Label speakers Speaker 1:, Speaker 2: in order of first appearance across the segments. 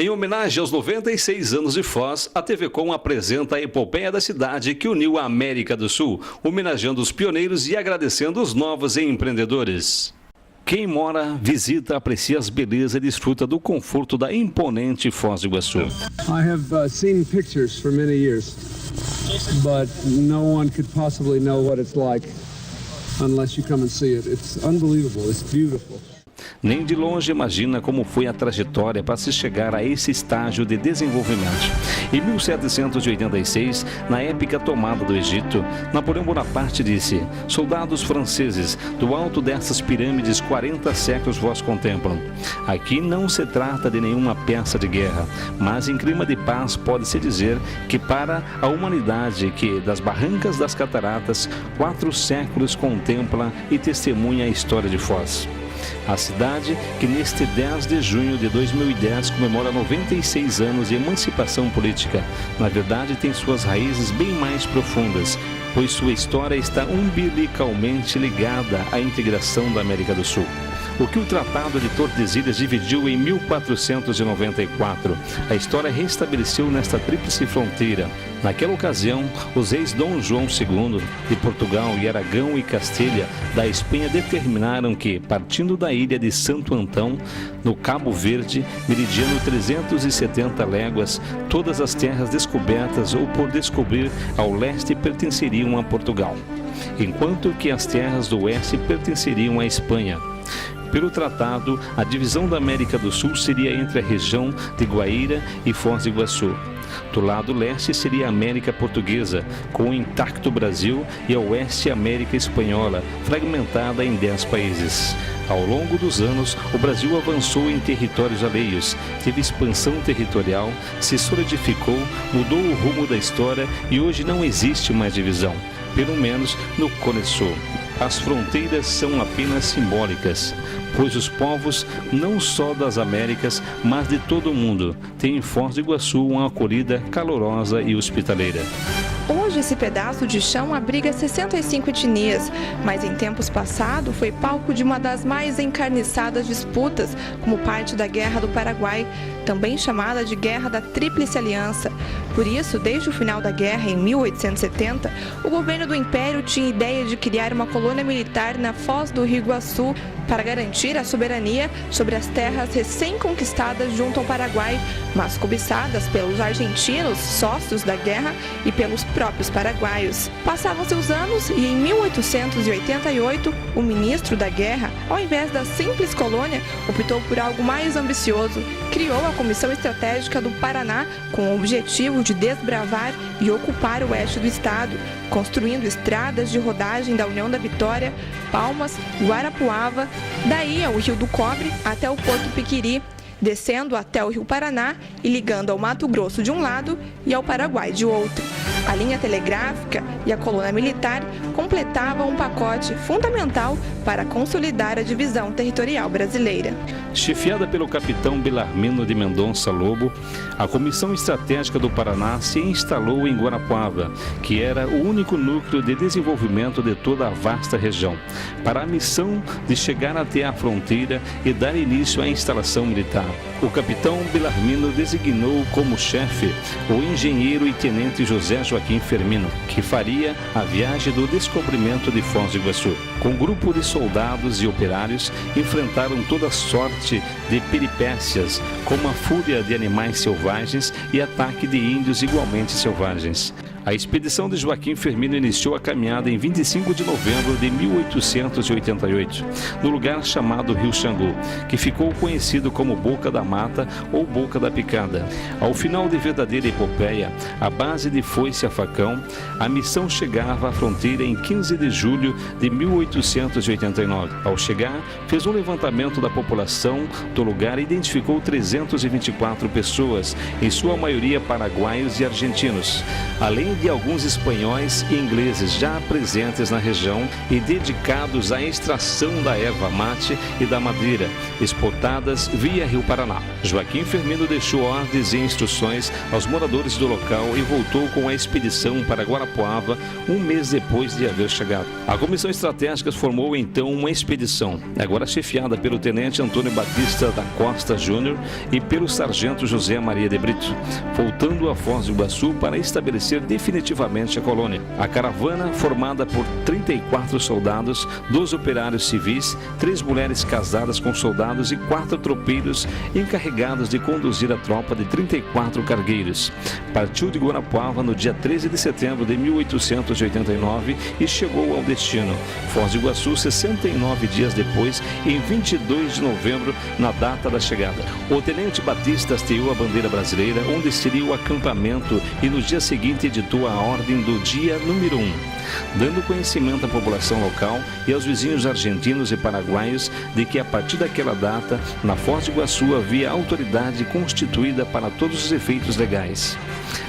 Speaker 1: Em homenagem aos 96 anos de Foz, a TV Com apresenta a epopeia da cidade que uniu a América do Sul, homenageando os pioneiros e agradecendo os novos empreendedores. Quem mora, visita, aprecia as belezas e desfruta do conforto da imponente Foz do Iguaçu.
Speaker 2: I have seen pictures for many years, but no one could possibly know what it's like unless you come and see it. It's unbelievable, it's beautiful.
Speaker 1: Nem de longe imagina como foi a trajetória para se chegar a esse estágio de desenvolvimento. Em 1786, na épica tomada do Egito, Napoleão Bonaparte disse: soldados franceses, do alto dessas pirâmides 40 séculos vós contemplam. Aqui não se trata de nenhuma peça de guerra, mas em clima de paz pode-se dizer que para a humanidade que das barrancas das cataratas 4 séculos contempla e testemunha a história de Foz. A cidade que neste 10 de junho de 2010 comemora 96 anos de emancipação política, na verdade tem suas raízes bem mais profundas, pois sua história está umbilicalmente ligada à integração da América do Sul. O que o Tratado de Tordesilhas dividiu em 1494, a história restabeleceu nesta tríplice fronteira. Naquela ocasião, os reis Dom João II de Portugal e Aragão e Castilha da Espanha determinaram que, partindo da ilha de Santo Antão, no Cabo Verde, meridiano 370 léguas, todas as terras descobertas ou por descobrir ao leste pertenceriam a Portugal, enquanto que as terras do oeste pertenceriam à Espanha. Pelo tratado, a divisão da América do Sul seria entre a região de Guaíra e Foz do Iguaçu. Do lado leste seria a América Portuguesa, com o intacto Brasil, e a oeste a América Espanhola, fragmentada em 10 países. Ao longo dos anos, o Brasil avançou em territórios alheios, teve expansão territorial, se solidificou, mudou o rumo da história e hoje não existe mais divisão, pelo menos no Cone Sul. As fronteiras são apenas simbólicas, pois os povos, não só das Américas, mas de todo o mundo, têm em Foz do Iguaçu uma acolhida calorosa e hospitaleira.
Speaker 3: Hoje esse pedaço de chão abriga 65 etnias, mas em tempos passados foi palco de uma das mais encarniçadas disputas, como parte da Guerra do Paraguai, também chamada de Guerra da Tríplice Aliança. Por isso, desde o final da guerra, em 1870, o governo do Império tinha ideia de criar uma colônia militar na Foz do Rio Iguaçu para garantir a soberania sobre as terras recém-conquistadas junto ao Paraguai, mas cobiçadas pelos argentinos, sócios da guerra, e pelos próprios paraguaios. Passavam-se os anos e em 1888, o ministro da guerra, ao invés da simples colônia, optou por algo mais ambicioso. Criou a Comissão Estratégica do Paraná com o objetivo de desbravar e ocupar o oeste do estado, construindo estradas de rodagem da União da Vitória, Palmas, Guarapuava, daí ao Rio do Cobre até o Porto Piquiri, descendo até o Rio Paraná e ligando ao Mato Grosso de um lado e ao Paraguai de outro. A linha telegráfica e a colônia militar completavam um pacote fundamental para consolidar a divisão territorial brasileira.
Speaker 1: Chefiada pelo capitão Belarmino de Mendonça Lobo, a Comissão Estratégica do Paraná se instalou em Guarapuava, que era o único núcleo de desenvolvimento de toda a vasta região, para a missão de chegar até a fronteira e dar início à instalação militar. O capitão Belarmino designou como chefe o engenheiro e tenente José Joaquim Firmino, que faria a viagem do descobrimento de Foz do Iguaçu. Com um grupo de soldados e operários, enfrentaram toda sorte de peripécias, como a fúria de animais selvagens e ataque de índios igualmente selvagens. A expedição de Joaquim Firmino iniciou a caminhada em 25 de novembro de 1888, no lugar chamado Rio Xangu, que ficou conhecido como Boca da Mata ou Boca da Picada. Ao final de verdadeira epopeia, à base de foice a facão, a missão chegava à fronteira em 15 de julho de 1889. Ao chegar, fez um levantamento da população do lugar e identificou 324 pessoas, em sua maioria paraguaios e argentinos. Além além de alguns espanhóis e ingleses já presentes na região e dedicados à extração da erva mate e da madeira, exportadas via Rio Paraná. Joaquim Firmino deixou ordens e instruções aos moradores do local e voltou com a expedição para Guarapuava um mês depois de haver chegado. A Comissão Estratégica formou então uma expedição, agora chefiada pelo Tenente Antônio Batista da Costa Júnior e pelo Sargento José Maria de Brito, voltando a Foz do Iguaçu para estabelecer definitivamente a colônia. A caravana, formada por 34 soldados, 12 operários civis, 3 mulheres casadas com soldados e 4 tropeiros encarregados de conduzir a tropa de 34 cargueiros, partiu de Guarapuava no dia 13 de setembro de 1889 e chegou ao destino, Foz do Iguaçu, 69 dias depois, em 22 de novembro, na data da chegada. O Tenente Batista hasteou a bandeira brasileira, onde seria o acampamento, e no dia seguinte editou a ordem do dia número 1, dando conhecimento à população local e aos vizinhos argentinos e paraguaios de que a partir daquela data, na Foz do Iguaçu havia autoridade constituída para todos os efeitos legais.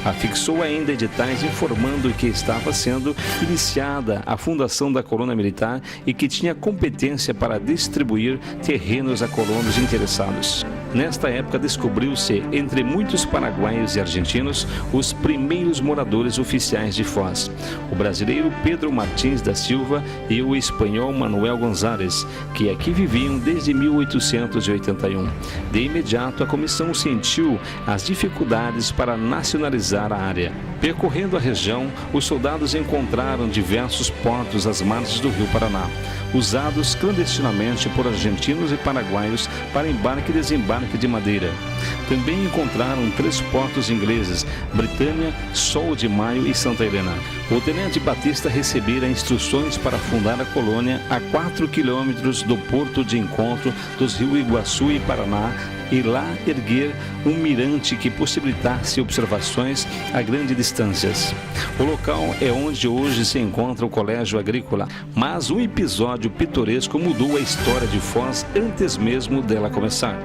Speaker 1: Afixou ainda editais informando que estava sendo iniciada a fundação da colônia militar e que tinha competência para distribuir terrenos a colonos interessados. Nesta época descobriu-se, entre muitos paraguaios e argentinos, os primeiros moradores oficiais de Foz, o brasileiro Pedro Martins da Silva e o espanhol Manuel González, que aqui viviam desde 1881. De imediato, a comissão sentiu as dificuldades para nacionalizar a área. Percorrendo a região, os soldados encontraram diversos portos às margens do Rio Paraná, usados clandestinamente por argentinos e paraguaios para embarque e desembarque de madeira. Também encontraram 3 portos ingleses, Britânia, Sol de Maio e Santa Helena. O Tenente Batista recebera instruções para fundar a colônia a 4 quilômetros do porto de encontro dos rios Iguaçu e Paraná, e lá erguer um mirante que possibilitasse observações a grandes distâncias. O local é onde hoje se encontra o Colégio Agrícola, mas um episódio pitoresco mudou a história de Foz antes mesmo dela começar.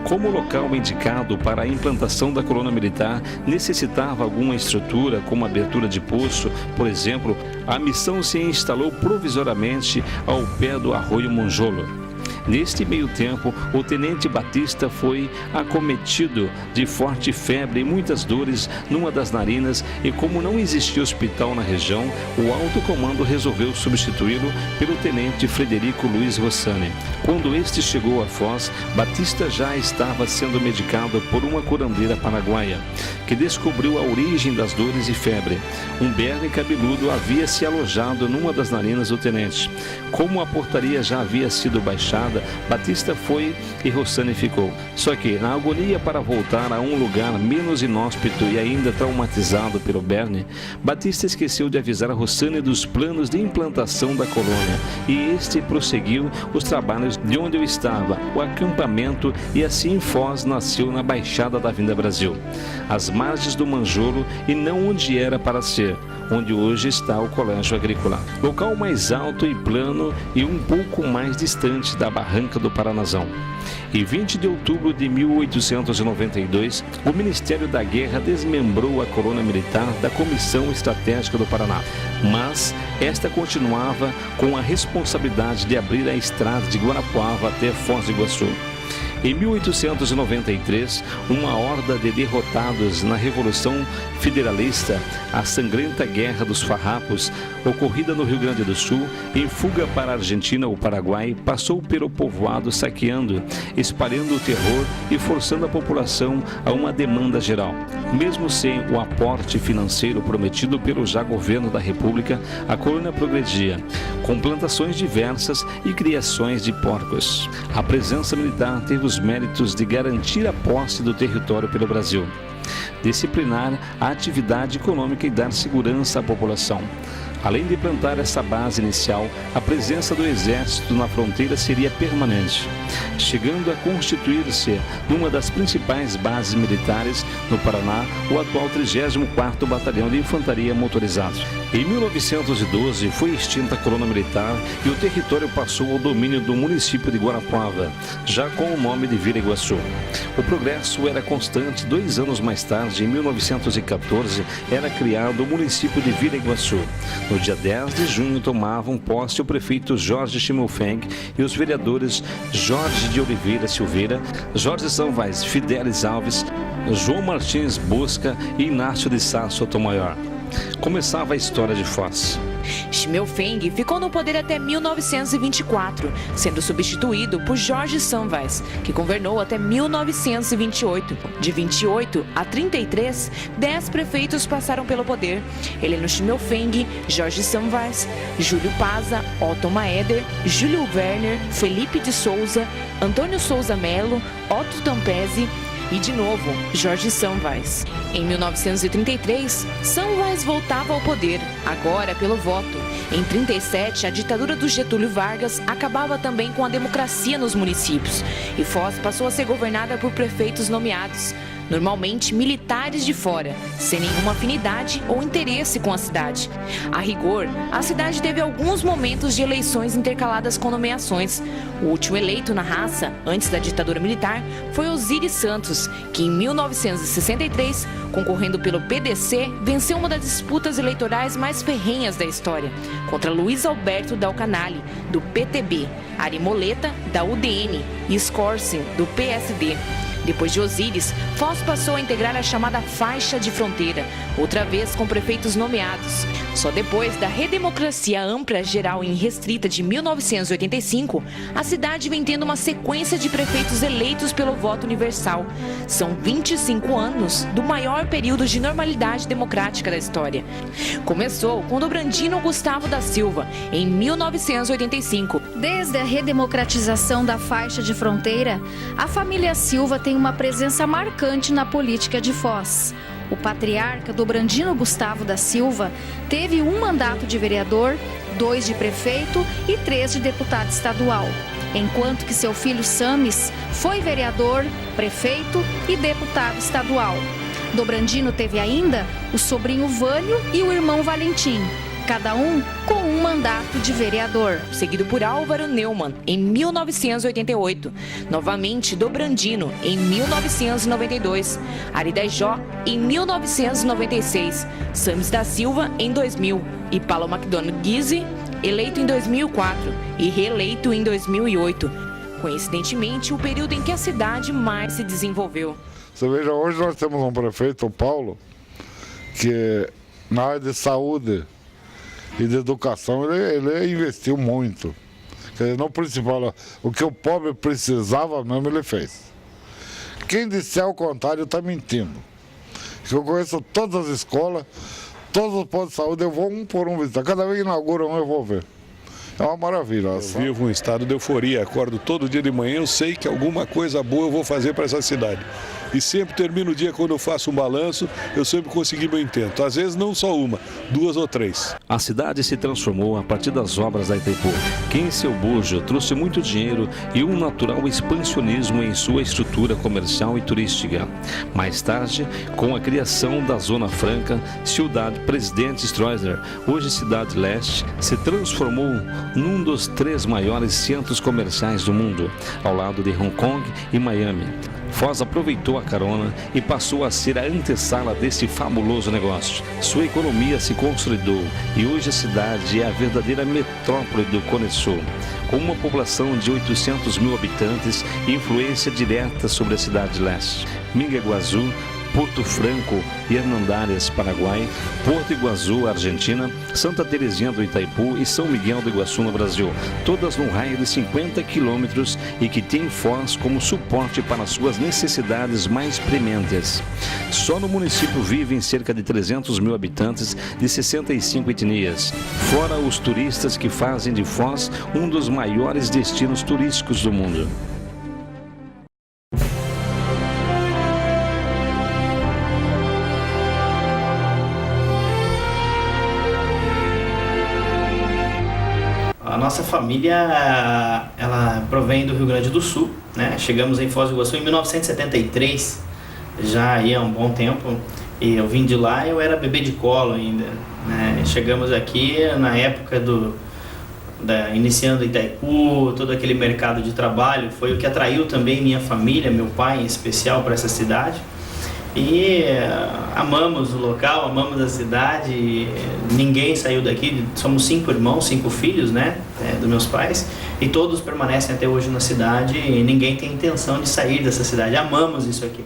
Speaker 1: Como o local indicado para a implantação da colônia militar necessitava alguma estrutura, como abertura de poço, por exemplo, a missão se instalou provisoriamente ao pé do Arroio Monjolo. Neste meio tempo, o Tenente Batista foi acometido de forte febre e muitas dores numa das narinas, e como não existia hospital na região, o alto comando resolveu substituí-lo pelo Tenente Frederico Luiz Rossani. Quando este chegou a Foz, Batista já estava sendo medicado por uma curandeira paraguaia, que descobriu a origem das dores e febre. Um berne cabeludo havia se alojado numa das narinas do tenente. Como a portaria já havia sido baixada, Batista foi e Rossani ficou. Só que, na agonia para voltar a um lugar menos inóspito e ainda traumatizado pelo berne, Batista esqueceu de avisar a Rossani dos planos de implantação da colônia, e este prosseguiu os trabalhos de onde eu estava, o acampamento, e assim Foz nasceu na Baixada da Vinda Brasil, às margens do Manjolo, e não onde era para ser, onde hoje está o Colégio Agrícola. Local mais alto e plano e um pouco mais distante da Barranca do Paranazão. Em 20 de outubro de 1892, o Ministério da Guerra desmembrou a colônia militar da Comissão Estratégica do Paraná, mas esta continuava com a responsabilidade de abrir a estrada de Guarapuava até Foz do Iguaçu. Em 1893, uma horda de derrotados na Revolução Federalista, a sangrenta Guerra dos Farrapos, ocorrida no Rio Grande do Sul, em fuga para a Argentina ou Paraguai, passou pelo povoado saqueando, espalhando o terror e forçando a população a uma demanda geral. Mesmo sem o aporte financeiro prometido pelo já governo da República, a colônia progredia, com plantações diversas e criações de porcos. A presença militar teve os méritos de garantir a posse do território pelo Brasil, disciplinar a atividade econômica e dar segurança à população. Além de implantar essa base inicial, a presença do Exército na fronteira seria permanente, chegando a constituir-se numa das principais bases militares no Paraná, o atual 34º Batalhão de Infantaria Motorizado. Em 1912, foi extinta a Corona Militar e o território passou ao domínio do município de Guarapuava, já com o nome de Vila Iguaçu. O progresso era constante. 2 anos mais tarde, em 1914, era criado o município de Vila Iguaçu. No dia 10 de junho, tomavam posse o prefeito Jorge Schimmelfennig e os vereadores Jorge de Oliveira Silveira, Jorge Sanvaz Fidelis Alves, João Martins Bosca e Inácio de Sá Sotomayor. Começava a história de Foz.
Speaker 4: Schimmelfennig ficou no poder até 1924, sendo substituído por Jorge Sanvaz, que governou até 1928. De 28 a 33, 10 prefeitos passaram pelo poder: Heleno Schimmelfennig, Jorge Sanvaz, Júlio Paza, Otto Maeder, Júlio Werner, Felipe de Souza, Antônio Souza Melo, Otto Tampesi e, de novo, Jorge Sanvaz. Em 1933, Sanvaz voltava ao poder, agora pelo voto. Em 37, a ditadura do Getúlio Vargas acabava também com a democracia nos municípios e Foz passou a ser governada por prefeitos nomeados, normalmente militares de fora, sem nenhuma afinidade ou interesse com a cidade. A rigor, a cidade teve alguns momentos de eleições intercaladas com nomeações. O último eleito na raça, antes da ditadura militar, foi Osíris Santos, que em 1963, concorrendo pelo PDC, venceu uma das disputas eleitorais mais ferrenhas da história, contra Luiz Alberto Dalcanali, do PTB, Ari Moleta, da UDN e Scorsin, do PSD. Depois de Osíris, Foz passou a integrar a chamada faixa de fronteira, outra vez com prefeitos nomeados. Só depois da redemocracia ampla, geral e restrita de 1985, a cidade vem tendo uma sequência de prefeitos eleitos pelo voto universal. São 25 anos do maior período de normalidade democrática da história. Começou com Dobrandino Gustavo da Silva, em 1985.
Speaker 5: Desde a redemocratização da faixa de fronteira, a família Silva tem uma presença marcante na política de Foz. O patriarca Dobrandino Gustavo da Silva teve 1 mandato de vereador, 2 de prefeito e 3 de deputado estadual, enquanto que seu filho Samis foi vereador, prefeito e deputado estadual. Dobrandino teve ainda o sobrinho Vânio e o irmão Valentim, cada um com 1 mandato de vereador.
Speaker 4: Seguido por Álvaro Neumann, em 1988. Novamente, Dobrandino, em 1992. Aridajó, em 1996. Samis da Silva, em 2000. E Paulo McDonald Guise, eleito em 2004 e reeleito em 2008. Coincidentemente, o período em que a cidade mais se desenvolveu.
Speaker 6: Você veja, hoje nós temos um prefeito, o Paulo, que na área de saúde e de educação, ele investiu muito. No principal, o que o pobre precisava mesmo, ele fez. Quem disser o contrário está mentindo. Eu conheço todas as escolas, todos os postos de saúde, eu vou um por um visitar. Cada vez que inaugura um, eu vou ver. É uma maravilha.
Speaker 7: Eu vivo um estado de euforia, acordo todo dia de manhã, eu sei que alguma coisa boa eu vou fazer para essa cidade. E sempre termino o dia, quando eu faço um balanço, eu sempre consegui meu intento. Às vezes não só uma, 2 ou 3.
Speaker 1: A cidade se transformou a partir das obras da Itaipu, que em seu bojo trouxe muito dinheiro e um natural expansionismo em sua estrutura comercial e turística. Mais tarde, com a criação da Zona Franca, Cidade Presidente Stroessner, hoje Cidade Leste, se transformou num dos 3 maiores centros comerciais do mundo, ao lado de Hong Kong e Miami. Foz aproveitou a carona e passou a ser a antessala desse fabuloso negócio. Sua economia se consolidou e hoje a cidade é a verdadeira metrópole do Cone Sul, com uma população de 800 mil habitantes e influência direta sobre a cidade leste. Mingaguaçu, Porto Franco e Hernandárias, Paraguai, Porto Iguaçu, Argentina, Santa Terezinha do Itaipu e São Miguel do Iguaçu, no Brasil, todas num raio de 50 quilômetros e que tem Foz como suporte para suas necessidades mais prementes. Só no município vivem cerca de 300 mil habitantes de 65 etnias, fora os turistas que fazem de Foz um dos maiores destinos turísticos do mundo.
Speaker 8: nossa família, ela provém do Rio Grande do Sul, né? Chegamos em Foz do Iguaçu em 1973, já aí há um bom tempo, e eu vim de lá, eu era bebê de colo ainda, né? Chegamos aqui na época iniciando Itaipu, todo aquele mercado de trabalho, foi o que atraiu também minha família, meu pai em especial, para essa cidade. E amamos o local, amamos a cidade, ninguém saiu daqui, somos 5 irmãos, 5 filhos, né, dos meus pais, e todos permanecem até hoje na cidade e ninguém tem intenção de sair dessa cidade, amamos isso aqui.